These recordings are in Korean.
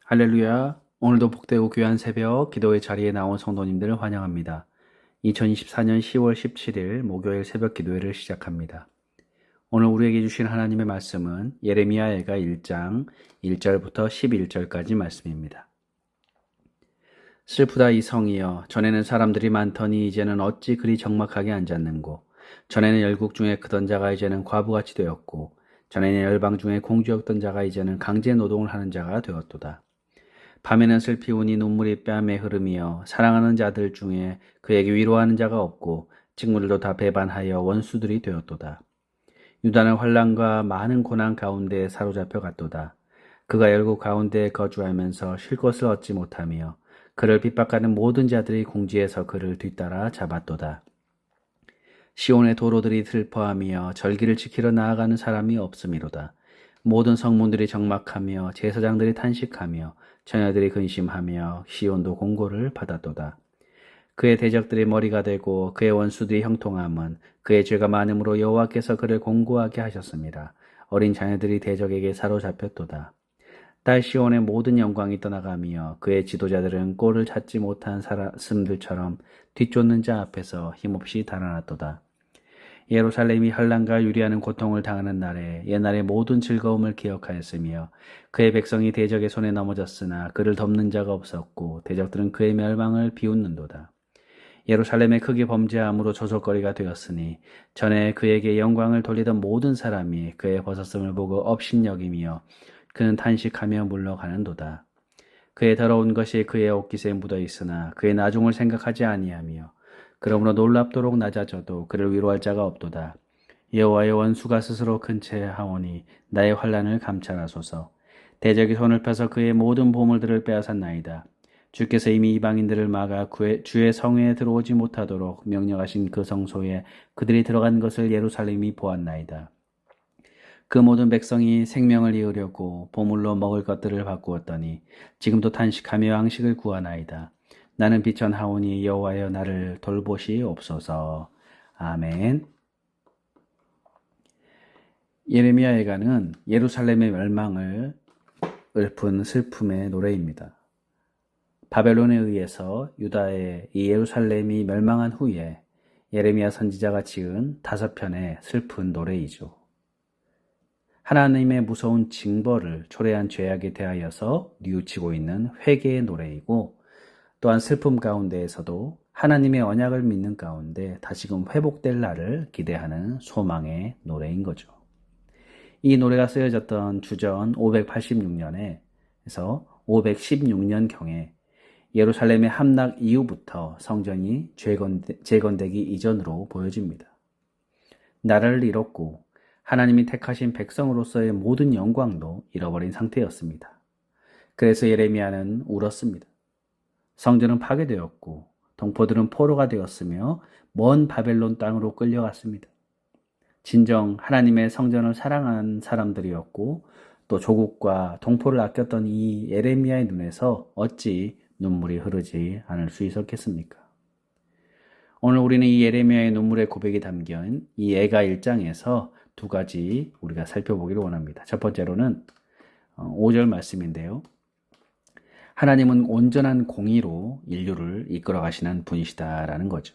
할렐루야. 오늘도 복되고 귀한 새벽 기도의 자리에 나온 성도님들을 환영합니다. 2024년 10월 17일 목요일 새벽 기도회를 시작합니다. 오늘 우리에게 주신 하나님의 말씀은 예레미야가 1장 1절부터 11절까지 말씀입니다. 슬프다 이 성이여, 전에는 사람들이 많더니 이제는 어찌 그리 적막하게 앉았는고. 전에는 열국 중에 크던 자가 이제는 과부같이 되었고, 전에는 열방 중에 공주였던 자가 이제는 강제 노동을 하는 자가 되었도다. 밤에는 슬피 우니 눈물이 뺨에 흐름이여, 사랑하는 자들 중에 그에게 위로하는 자가 없고 친구들도 다 배반하여 원수들이 되었도다. 유다는 환난과 많은 고난 가운데 사로잡혀 갔도다. 그가 열국 가운데 거주하면서 쉴 것을 얻지 못하며 그를 핍박하는 모든 자들이 궁지에서 그를 뒤따라 잡았도다. 시온의 도로들이 슬퍼하며 절기를 지키러 나아가는 사람이 없음이로다. 모든 성문들이 적막하며 제사장들이 탄식하며 처녀들이 근심하며 시온도 공고를 받았도다. 그의 대적들이 머리가 되고 그의 원수들이 형통함은 그의 죄가 많음으로 여호와께서 그를 공고하게 하셨습니다. 어린 자녀들이 대적에게 사로잡혔도다. 딸 시온의 모든 영광이 떠나가며 그의 지도자들은 꼴을 찾지 못한 사슴들처럼 뒤쫓는 자 앞에서 힘없이 달아났도다. 예루살렘이 환난과 유리하는 고통을 당하는 날에 옛날의 모든 즐거움을 기억하였으며 그의 백성이 대적의 손에 넘어졌으나 그를 덮는 자가 없었고 대적들은 그의 멸망을 비웃는도다. 예루살렘의 크게 범죄함으로 조sol거리가 되었으니 전에 그에게 영광을 돌리던 모든 사람이 그의 벗었음을 보고 업신여기며 그는 탄식하며 물러가는도다. 그의 더러운 것이 그의 옷깃에 묻어 있으나 그의 나중을 생각하지 아니하며 그러므로 놀랍도록 낮아져도 그를 위로할 자가 없도다. 여호와의 원수가 스스로 큰 채 하오니 나의 환난을 감찰하소서. 대적이 손을 펴서 그의 모든 보물들을 빼앗았나이다. 주께서 이미 이방인들을 막아 주의 성에 들어오지 못하도록 명령하신 그 성소에 그들이 들어간 것을 예루살렘이 보았나이다. 그 모든 백성이 생명을 이으려고 보물로 먹을 것들을 바꾸었더니 지금도 탄식하며 양식을 구하나이다. 나는 비천하오니 여호와여 나를 돌보시옵소서. 아멘. 예레미야 예가는 예루살렘의 멸망을 읊은 슬픔의 노래입니다. 바벨론에 의해서 유다의 이 예루살렘이 멸망한 후에 예레미야 선지자가 지은 5편의 슬픈 노래이죠. 하나님의 무서운 징벌을 초래한 죄악에 대하여서 뉘우치고 있는 회개의 노래이고, 또한 슬픔 가운데에서도 하나님의 언약을 믿는 가운데 다시금 회복될 날을 기대하는 소망의 노래인 거죠. 이 노래가 쓰여졌던 주전 586년에서 516년경에 예루살렘의 함락 이후부터 성전이 재건되기 이전으로 보여집니다. 나라를 잃었고 하나님이 택하신 백성으로서의 모든 영광도 잃어버린 상태였습니다. 그래서 예레미야는 울었습니다. 성전은 파괴되었고 동포들은 포로가 되었으며 먼 바벨론 땅으로 끌려갔습니다. 진정 하나님의 성전을 사랑한 사람들이었고 또 조국과 동포를 아꼈던 이 예레미야의 눈에서 어찌 눈물이 흐르지 않을 수 있었겠습니까? 오늘 우리는 이 예레미야의 눈물의 고백이 담긴 이 예가 1장에서 2가지 우리가 살펴보기를 원합니다. 첫 번째로는 5절 말씀인데요. 하나님은 온전한 공의로 인류를 이끌어 가시는 분이시다라는 거죠.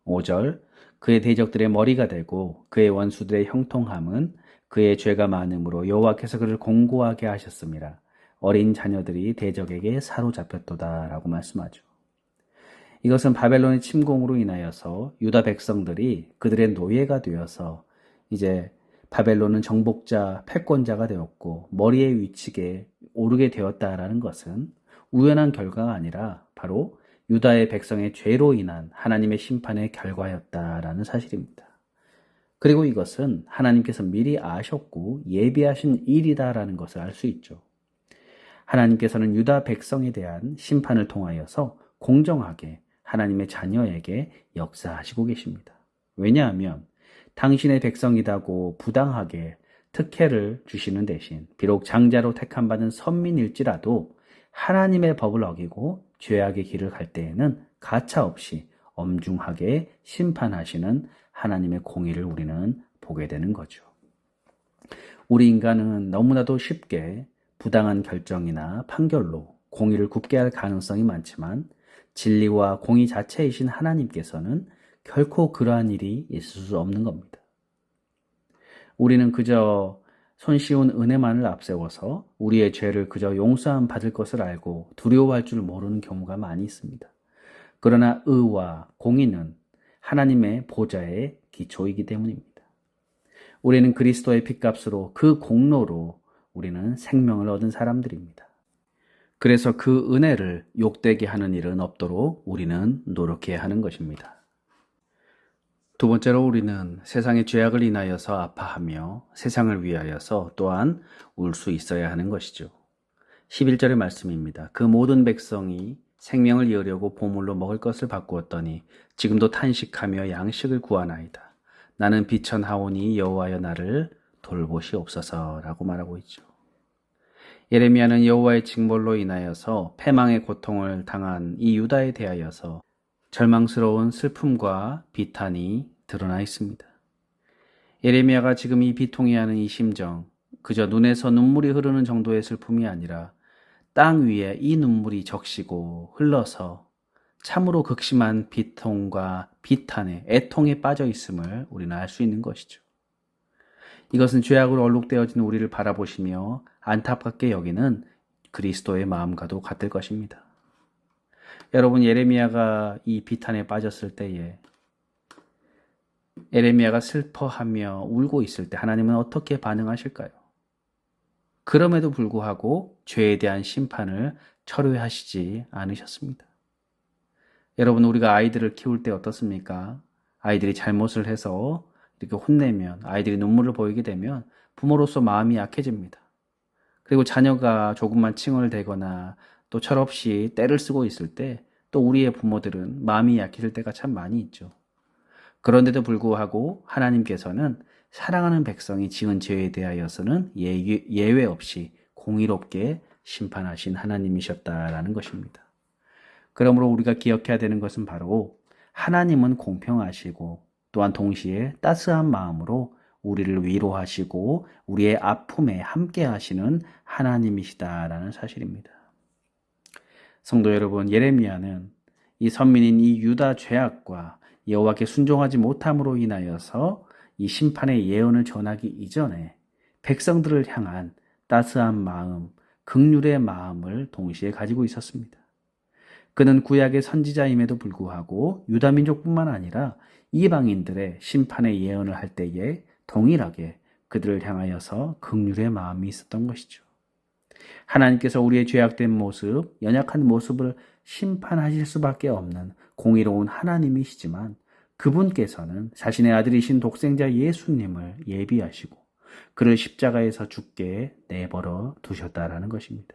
5절, 그의 대적들의 머리가 되고 그의 원수들의 형통함은 그의 죄가 많음으로 여호와께서 그를 공고하게 하셨습니다. 어린 자녀들이 대적에게 사로잡혔도다라고 말씀하죠. 이것은 바벨론의 침공으로 인하여서 유다 백성들이 그들의 노예가 되어서 이제 바벨론은 정복자, 패권자가 되었고 머리에 위치게 오르게 되었다라는 것은 우연한 결과가 아니라 바로 유다의 백성의 죄로 인한 하나님의 심판의 결과였다라는 사실입니다. 그리고 이것은 하나님께서 미리 아셨고 예비하신 일이다라는 것을 알 수 있죠. 하나님께서는 유다 백성에 대한 심판을 통하여서 공정하게 하나님의 자녀에게 역사하시고 계십니다. 왜냐하면 당신의 백성이라고 부당하게 특혜를 주시는 대신 비록 장자로 택함받은 선민일지라도 하나님의 법을 어기고 죄악의 길을 갈 때에는 가차없이 엄중하게 심판하시는 하나님의 공의를 우리는 보게 되는 거죠. 우리 인간은 너무나도 쉽게 부당한 결정이나 판결로 공의를 굽게 할 가능성이 많지만 진리와 공의 자체이신 하나님께서는 결코 그러한 일이 있을 수 없는 겁니다. 우리는 그저 손쉬운 은혜만을 앞세워서 우리의 죄를 그저 용서함 받을 것을 알고 두려워할 줄 모르는 경우가 많이 있습니다. 그러나 의와 공의는 하나님의 보좌의 기초이기 때문입니다. 우리는 그리스도의 핏값으로 그 공로로 우리는 생명을 얻은 사람들입니다. 그래서 그 은혜를 욕되게 하는 일은 없도록 우리는 노력해야 하는 것입니다. 두 번째로 우리는 세상의 죄악을 인하여서 아파하며 세상을 위하여서 또한 울 수 있어야 하는 것이죠. 11절의 말씀입니다. 그 모든 백성이 생명을 이으려고 보물로 먹을 것을 바꾸었더니 지금도 탄식하며 양식을 구하나이다. 나는 비천하오니 여호와여 나를 돌보시옵소서라고 말하고 있죠. 예레미야는 여호와의 징벌로 인하여서 패망의 고통을 당한 이 유다에 대하여서 절망스러운 슬픔과 비탄이 드러나 있습니다. 예레미야가 지금 이 비통해하는 이 심정, 그저 눈에서 눈물이 흐르는 정도의 슬픔이 아니라 땅 위에 이 눈물이 적시고 흘러서 참으로 극심한 비통과 비탄에 애통에 빠져 있음을 우리는 알 수 있는 것이죠. 이것은 죄악으로 얼룩되어진 우리를 바라보시며 안타깝게 여기는 그리스도의 마음과도 같을 것입니다. 여러분, 예레미야가 이 비탄에 빠졌을 때에 예레미야가 슬퍼하며 울고 있을 때 하나님은 어떻게 반응하실까요? 그럼에도 불구하고 죄에 대한 심판을 철회하시지 않으셨습니다. 여러분, 우리가 아이들을 키울 때 어떻습니까? 아이들이 잘못을 해서 이렇게 혼내면, 아이들이 눈물을 보이게 되면 부모로서 마음이 약해집니다. 그리고 자녀가 조금만 칭얼 대거나 또 철없이 떼를 쓰고 있을 때 또 우리의 부모들은 마음이 약해질 때가 참 많이 있죠. 그런데도 불구하고 하나님께서는 사랑하는 백성이 지은 죄에 대하여서는 예외 없이 공의롭게 심판하신 하나님이셨다라는 것입니다. 그러므로 우리가 기억해야 되는 것은 바로 하나님은 공평하시고 또한 동시에 따스한 마음으로 우리를 위로하시고 우리의 아픔에 함께 하시는 하나님이시다라는 사실입니다. 성도 여러분, 예레미야는 이 선민인 이 유다 죄악과 여호와께 순종하지 못함으로 인하여서 이 심판의 예언을 전하기 이전에 백성들을 향한 따스한 마음, 긍휼의 마음을 동시에 가지고 있었습니다. 그는 구약의 선지자임에도 불구하고 유다 민족뿐만 아니라 이방인들의 심판의 예언을 할 때에 동일하게 그들을 향하여서 긍휼의 마음이 있었던 것이죠. 하나님께서 우리의 죄악된 모습, 연약한 모습을 심판하실 수밖에 없는 공의로운 하나님이시지만 그분께서는 자신의 아들이신 독생자 예수님을 예비하시고 그를 십자가에서 죽게 내버려 두셨다라는 것입니다.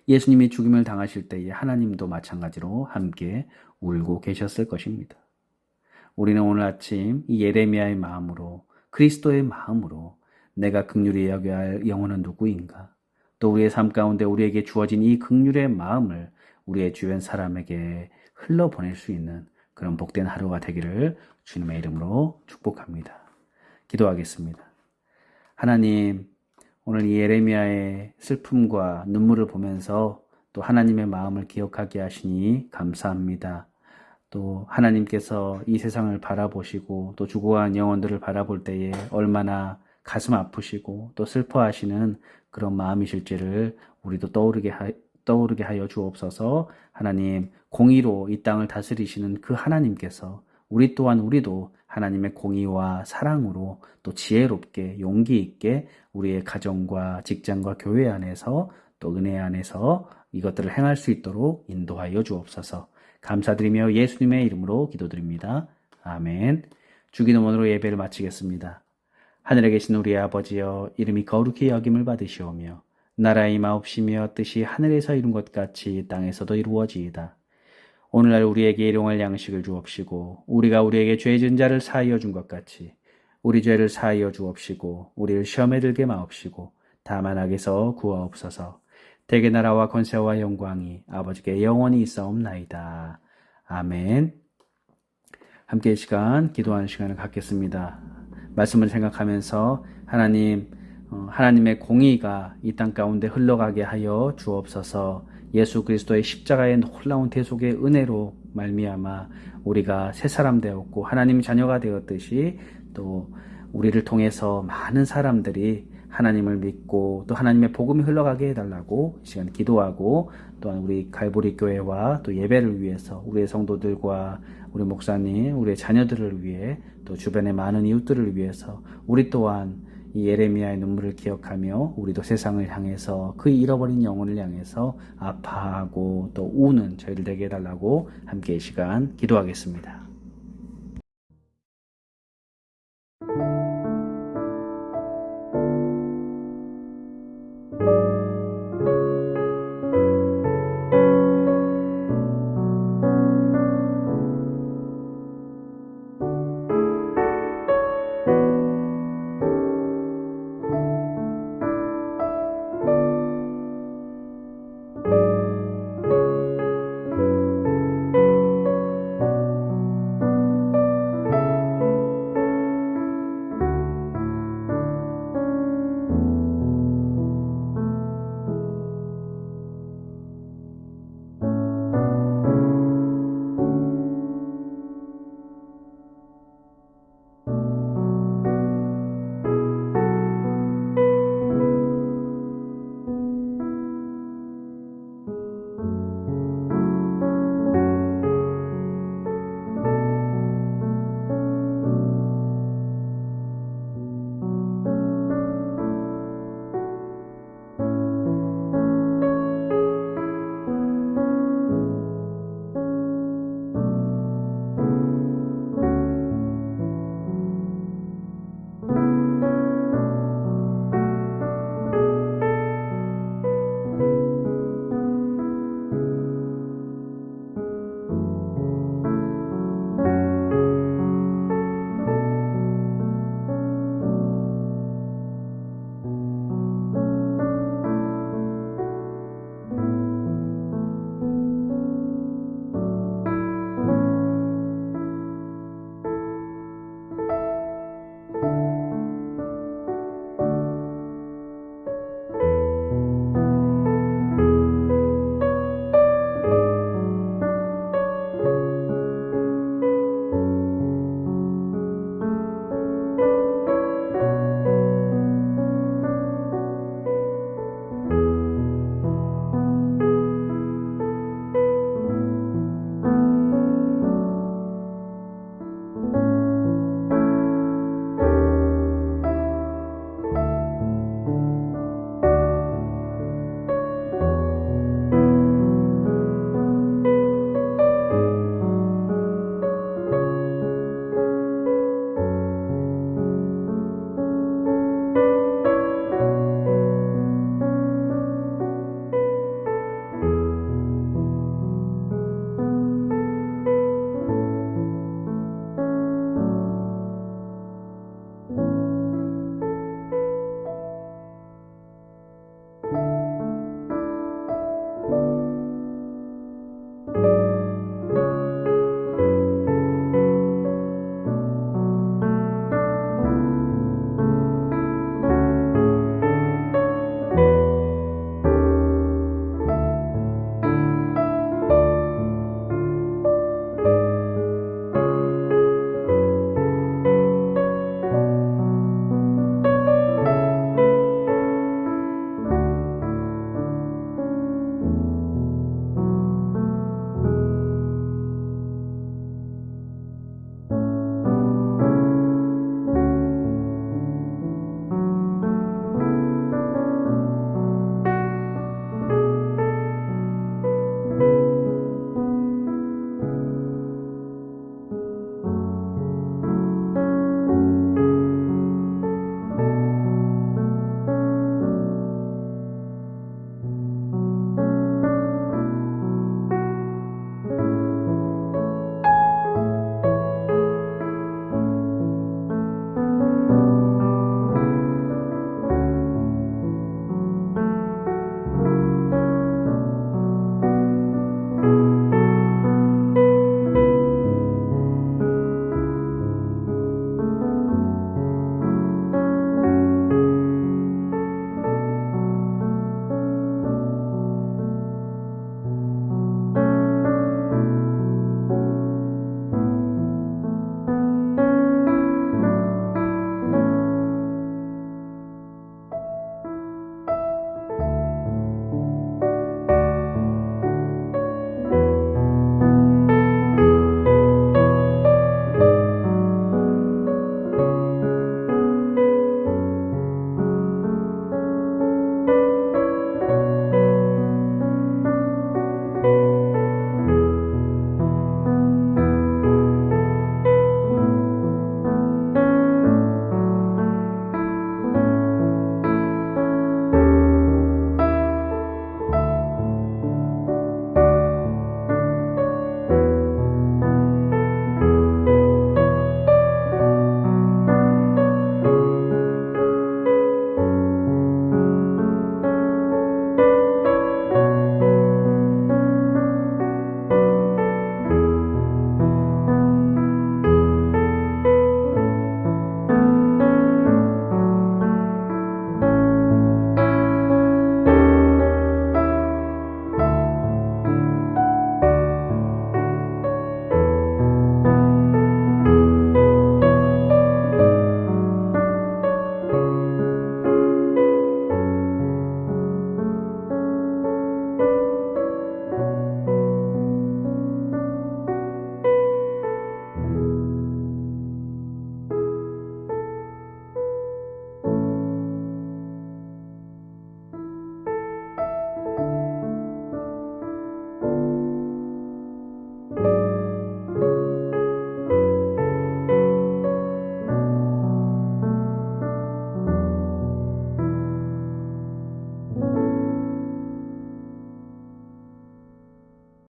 예수님이 죽임을 당하실 때에 하나님도 마찬가지로 함께 울고 계셨을 것입니다. 우리는 오늘 아침 이 예레미야의 마음으로, 그리스도의 마음으로 내가 긍휼히 여겨야 할 영혼은 누구인가? 또 우리의 삶 가운데 우리에게 주어진 이 긍휼의 마음을 우리의 주변 사람에게 흘러보낼 수 있는 그런 복된 하루가 되기를 주님의 이름으로 축복합니다. 기도하겠습니다. 하나님, 오늘 이 예레미야의 슬픔과 눈물을 보면서 또 하나님의 마음을 기억하게 하시니 감사합니다. 또 하나님께서 이 세상을 바라보시고 또 죽어간 영혼들을 바라볼 때에 얼마나 가슴 아프시고 또 슬퍼하시는 그런 마음이실지를 우리도 떠오르게 하여 주옵소서. 하나님, 공의로 이 땅을 다스리시는 그 하나님께서 우리도 하나님의 공의와 사랑으로 또 지혜롭게 용기 있게 우리의 가정과 직장과 교회 안에서 또 은혜 안에서 이것들을 행할 수 있도록 인도하여 주옵소서. 감사드리며 예수님의 이름으로 기도드립니다. 아멘. 주기도문으로 예배를 마치겠습니다. 하늘에 계신 우리 아버지여, 이름이 거룩히 여김을 받으시오며 나라의 임하옵시며 뜻이 하늘에서 이룬 것 같이 땅에서도 이루어지이다. 오늘날 우리에게 일용할 양식을 주옵시고 우리가 우리에게 죄 지은 자를 사하여 준 것 같이 우리 죄를 사하여 주옵시고 우리를 시험에 들게 마옵시고 다만 악에서 구하옵소서. 대개 나라와 권세와 영광이 아버지께 영원히 있사옵나이다. 아멘. 함께 이 시간 기도하는 시간을 갖겠습니다. 말씀을 생각하면서 하나님, 하나님의 공의가 이 땅 가운데 흘러가게 하여 주옵소서. 예수 그리스도의 십자가의 놀라운 대속의 은혜로 말미암아 우리가 새 사람 되었고 하나님 자녀가 되었듯이 또 우리를 통해서 많은 사람들이 하나님을 믿고 또 하나님의 복음이 흘러가게 해달라고 이 시간 기도하고, 또한 우리 갈보리 교회와 또 예배를 위해서 우리의 성도들과 우리 목사님, 우리의 자녀들을 위해 또 주변의 많은 이웃들을 위해서 우리 또한 이 예레미야의 눈물을 기억하며 우리도 세상을 향해서 그 잃어버린 영혼을 향해서 아파하고 또 우는 저희를 되게 해달라고 함께 이 시간 기도하겠습니다.